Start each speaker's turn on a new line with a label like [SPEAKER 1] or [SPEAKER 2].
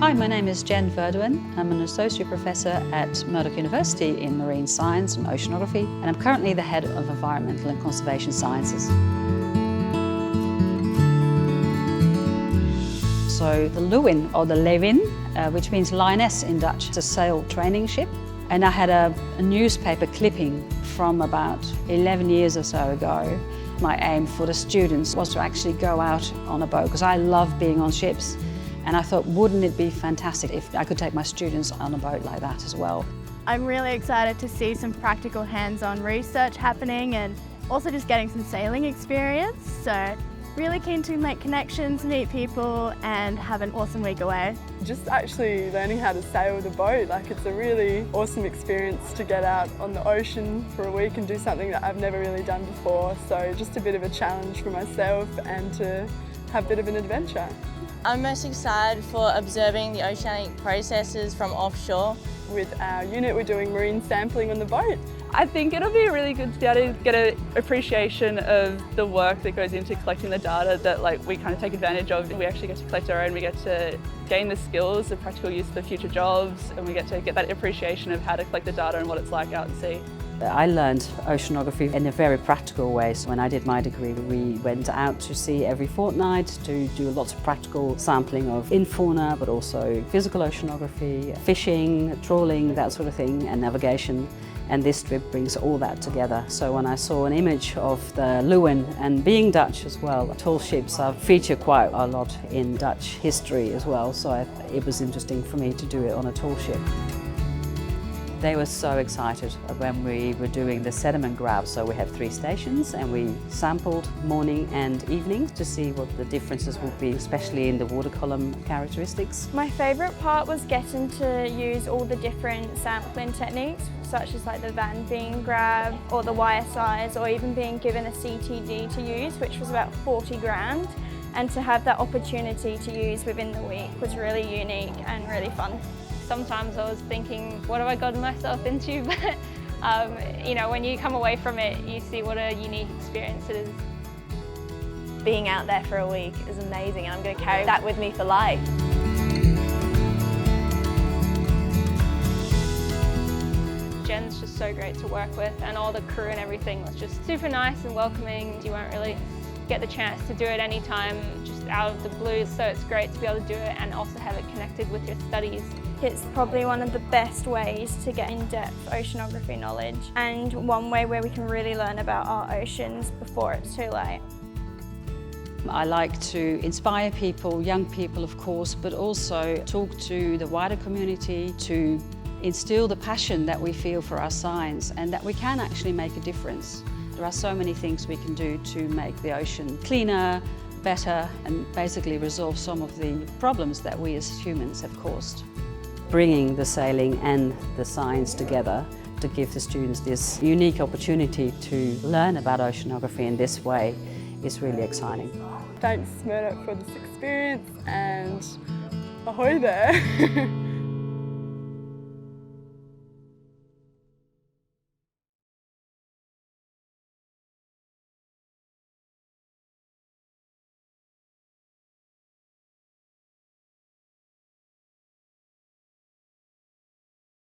[SPEAKER 1] Hi, my name is Jen Verduin. I'm an Associate Professor at Murdoch University in Marine Science and Oceanography, and I'm currently the Head of Environmental and Conservation Sciences. So the Leeuwin, or the Leeuwin, which means lioness in Dutch, it's a sail training ship. And I had a newspaper clipping from about 11 years or so ago. My aim for the students was to actually go out on a boat, because I love being on ships. And I thought, wouldn't it be fantastic if I could take my students on a boat like that as well?
[SPEAKER 2] I'm really excited to see some practical hands-on research happening and also just getting some sailing experience. So really keen to make connections, meet people and have an awesome week away.
[SPEAKER 3] Just actually learning how to sail the boat, it's a really awesome experience to get out on the ocean for a week and do something that I've never really done before. So just a bit of a challenge for myself and to have a bit of an adventure.
[SPEAKER 4] I'm most excited for observing the oceanic processes from offshore.
[SPEAKER 3] With our unit, we're doing marine sampling on the boat.
[SPEAKER 5] I think it'll be really good to be able to get an appreciation of the work that goes into collecting the data that we kind of take advantage of. We actually get to collect our own, we get to gain the skills, the practical use for future jobs, and we get to get that appreciation of how to collect the data and what it's like out at sea.
[SPEAKER 1] I learned oceanography in a very practical way. So when I did my degree, we went out to sea every fortnight to do lots of practical sampling of fauna, but also physical oceanography, fishing, trawling, that sort of thing, and navigation. And this trip brings all that together. So when I saw an image of the Leeuwin, and being Dutch as well, tall ships feature quite a lot in Dutch history as well. So it was interesting for me to do it on a tall ship. They were so excited when we were doing the sediment grab. So we have 3 stations and we sampled morning and evening to see what the differences would be, especially in the water column characteristics.
[SPEAKER 2] My favourite part was getting to use all the different sampling techniques, such as the van beam grab or the wire size, or even being given a CTD to use, which was about 40 grand. And to have that opportunity to use within the week was really unique and really fun.
[SPEAKER 6] Sometimes I was thinking, what have I gotten myself into? But you know, when you come away from it, you see what a unique experience it is.
[SPEAKER 7] Being out there for a week is amazing, and I'm going to carry that with me for life.
[SPEAKER 6] Jen's just so great to work with, and all the crew and everything was just super nice and welcoming. You won't really get the chance to do it anytime just out of the blue, so it's great to be able to do it and also have it connected with your studies.
[SPEAKER 2] It's probably one of the best ways to get in-depth oceanography knowledge, and one way where we can really learn about our oceans before it's too late.
[SPEAKER 1] I like to inspire people, young people of course, but also talk to the wider community to instill the passion that we feel for our science and that we can actually make a difference. There are so many things we can do to make the ocean cleaner, better, and basically resolve some of the problems that we as humans have caused. Bringing the sailing and the science together to give the students this unique opportunity to learn about oceanography in this way is really exciting.
[SPEAKER 3] Thanks Murdoch for this experience, and ahoy there!